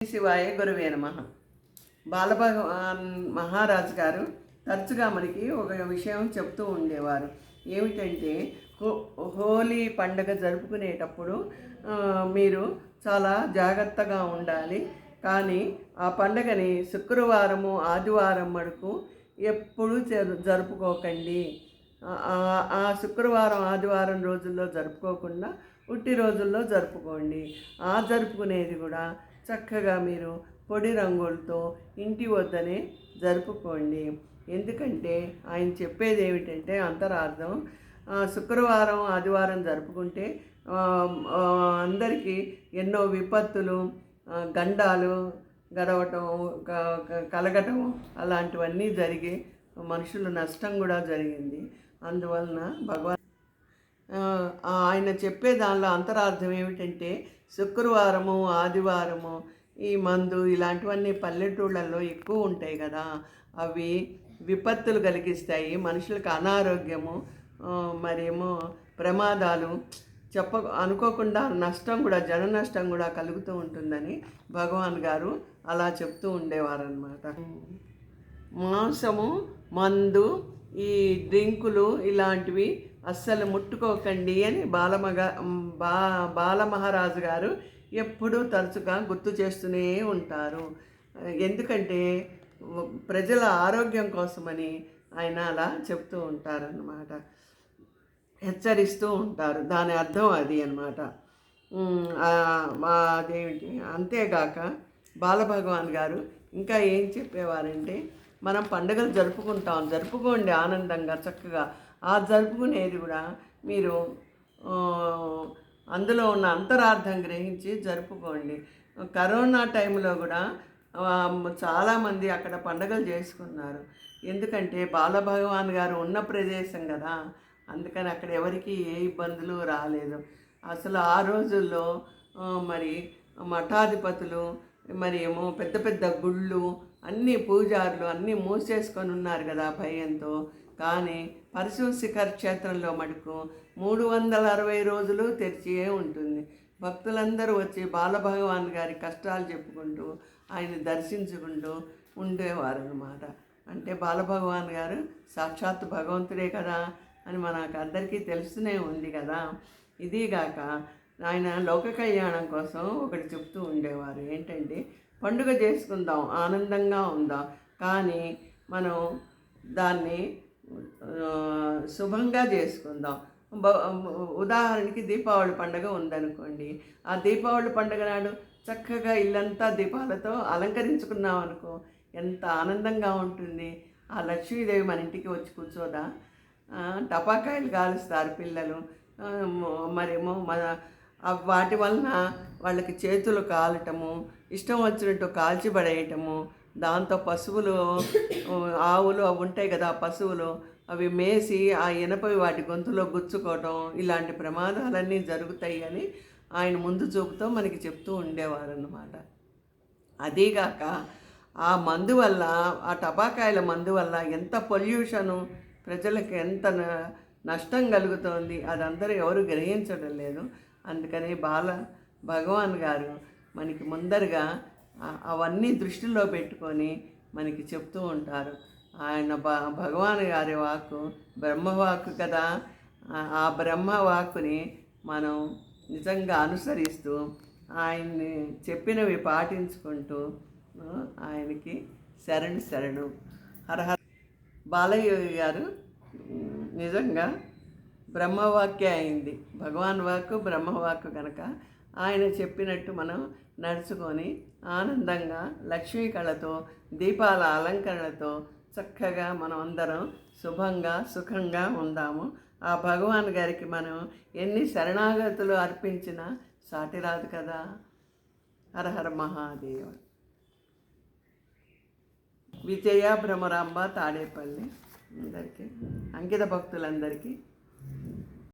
శివాయ గురువే నమః. బాలభగవాన్ మహారాజు గారు తరచుగా మనకి ఒక విషయం చెప్తూ ఉండేవారు. ఏమిటంటే హోలీ పండుగ జరుపుకునేటప్పుడు మీరు చాలా జాగ్రత్తగా ఉండాలి. కానీ ఆ పండుగని శుక్రవారము ఆదివారం వరకు ఎప్పుడూ జరుపుకోకండి. ఆ శుక్రవారం ఆదివారం రోజుల్లో జరుపుకోకుండా ఉట్టి రోజుల్లో జరుపుకోండి. ఆ జరుపుకునేది కూడా చక్కగా మీరు పొడి రంగులతో ఇంటి వద్దనే జరుపుకోండి. ఎందుకంటే ఆయన చెప్పేది ఏమిటంటే అంతరార్థం, శుక్రవారం ఆదివారం జరుపుకుంటే అందరికీ ఎన్నో విపత్తులు గండాలు గడవటం కలగటం అలాంటివన్నీ జరిగి మనుషుల నష్టం కూడా జరిగింది. అందువలన ఆయన చెప్పే దానిలో అంతరార్థం ఏమిటంటే శుక్రవారము ఆదివారము ఈ మందు ఇలాంటివన్నీ పల్లెటూళ్ళల్లో ఎక్కువ ఉంటాయి కదా, అవి విపత్తులు కలిగిస్తాయి, మనుషులకు అనారోగ్యము మరేమో ప్రమాదాలు అనుకోకుండా నష్టం కూడా జన నష్టం కూడా కలుగుతూ ఉంటుందని భగవాన్ గారు అలా చెప్తూ ఉండేవారన్నమాట. మాంసము మందు ఈ డ్రింకులు ఇలాంటివి అస్సలు ముట్టుకోకండి అని బాలమహారాజు గారు ఎప్పుడూ తరచుగా గుర్తు చేస్తూనే ఉంటారు. ఎందుకంటే ప్రజల ఆరోగ్యం కోసమని ఆయన అలా చెప్తూ ఉంటారన్నమాట, హెచ్చరిస్తూ ఉంటారు. దాని అర్థం అది అన్నమాట. అదేమిటి, అంతేగాక బాలభగవాన్ గారు ఇంకా ఏం చెప్పేవారంటే, మనం పండుగలు జరుపుకోండి ఆనందంగా చక్కగా. ఆ జరుపుకునేది కూడా మీరు అందులో ఉన్న అంతరార్థం గ్రహించి జరుపుకోండి. కరోనా టైంలో కూడా చాలామంది అక్కడ పండుగలు చేసుకున్నారు. ఎందుకంటే బాలభగవాన్ గారు ఉన్న ప్రదేశం కదా, అందుకని అక్కడ ఎవరికి ఏ ఇబ్బందులు రాలేదు. అసలు ఆ రోజుల్లో మరి మఠాధిపతులు మరి ఏమో పెద్ద పెద్ద గుళ్ళు అన్నీ పూజారులు అన్నీ మూసేసుకొని ఉన్నారు కదా భయంతో. కానీ పరశువ శిఖర్ క్షేత్రంలో మటుకు 360 రోజులు తెరిచే ఉంటుంది. భక్తులందరూ వచ్చి బాలభగవాన్ గారి కష్టాలు చెప్పుకుంటూ ఆయన దర్శించుకుంటూ ఉండేవారు అన్నమాట. అంటే బాలభగవాన్ గారు సాక్షాత్ భగవంతుడే కదా అని మనకు అందరికీ తెలుస్తూనే ఉంది కదా. ఇదిగాక ఆయన లోక కళ్యాణం కోసం ఒకటి చెప్తూ ఉండేవారు. ఏంటంటే పండుగ చేసుకుందాం, ఆనందంగా ఉందాం, కానీ మనం దాన్ని శుభంగా చేసుకుందాం. ఉదాహరణకి దీపావళి పండుగ ఉందనుకోండి, ఆ దీపావళి పండుగ నాడు చక్కగా ఇల్లంతా దీపాలతో అలంకరించుకున్నాం అనుకో, ఎంత ఆనందంగా ఉంటుంది. ఆ లక్ష్మీదేవి మన ఇంటికి వచ్చి కూర్చోదా. టపాకాయలు కాలుస్తారు పిల్లలు, మరేమో వాటి వలన వాళ్ళకి చేతులు కాలటము, ఇష్టం వచ్చినట్టు కాల్చిపడేయటము, దాంతో పశువులు ఆవులు అవి ఉంటాయి కదా పశువులు, అవి మేసి ఆ ఇనపవి వాటి గొంతులో గుచ్చుకోవటం, ఇలాంటి ప్రమాదాలన్నీ జరుగుతాయి అని ఆయన ముందు చూపుతో మనకి చెప్తూ ఉండేవారు అన్నమాట. అదీగాక ఆ మందు వల్ల, ఆ టపాకాయల మందు వల్ల ఎంత పొల్యూషను, ప్రజలకు ఎంత నష్టం కలుగుతోంది, అదందరూ ఎవరు గ్రహించడం లేదు. అందుకని భగవాన్ గారు మనకి ముందరగా అవన్నీ దృష్టిలో పెట్టుకొని మనకి చెప్తూ ఉంటారు. ఆయన భగవాన్ గారి వాక్కు బ్రహ్మవాక్కు కదా, ఆ బ్రహ్మవాక్కుని మనం నిజంగా అనుసరిస్తూ ఆయన్ని చెప్పినవి పాటించుకుంటూ ఆయనకి శరణు. హరహర. బాలయ్య గారు నిజంగా బ్రహ్మవాక్యే అయింది. భగవాన్ వాక్కు బ్రహ్మవాక్కు కనుక ఆయన చెప్పినట్టు మనం నడుచుకొని ఆనందంగా లక్ష్మీ కళతో దీపాల అలంకరణతో చక్కగా మనం అందరం శుభంగా సుఖంగా ఉందాము. ఆ భగవాన్ గారికి మనం ఎన్ని శరణాగతులు అర్పించినా సాటి రాదు కదా. హరహర మహాదేవ. విజయ భ్రమరాంబ తాడేపల్లి అందరికీ, అంకిత భక్తులందరికీ